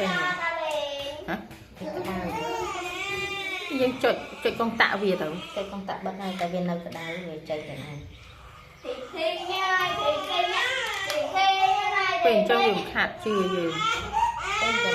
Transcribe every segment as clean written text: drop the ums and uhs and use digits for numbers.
chơi hả dân chơi chơi con tạo về đâu chơi con tạo bên này tại vì nơi cái đá về chơi cái này quyền cho dùng hạt chưa gì cái này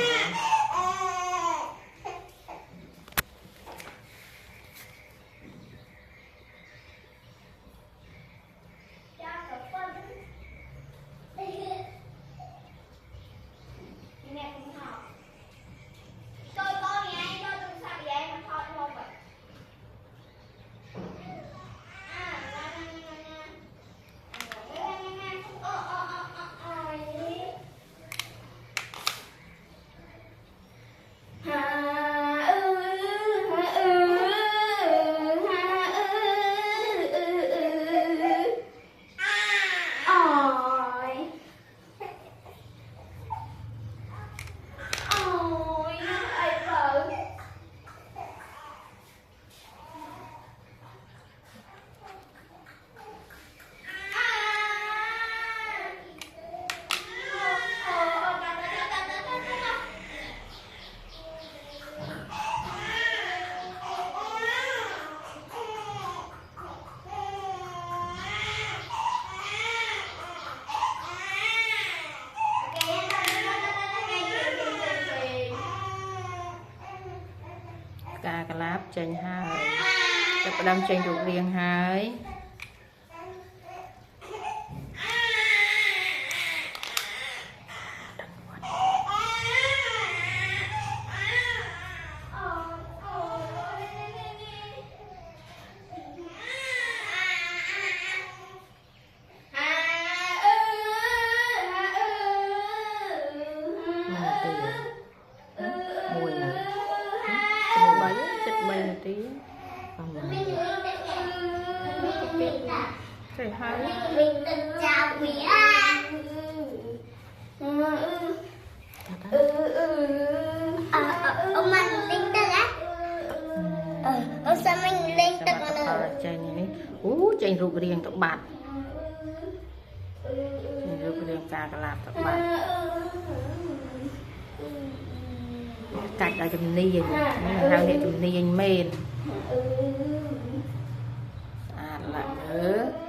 cà cà láp chanh haiจะประดำเชงถูกเรียงหายtí cái hai mình từng chào mẹ ông anh lên tầng á ông sao mình lên tầng nữa chanh này chanh ruột riêng các bạn chanh ruột riêng cà lạp các bạn cạch ở chùm ni gì hao hệ chùm ni anh mền lại nữa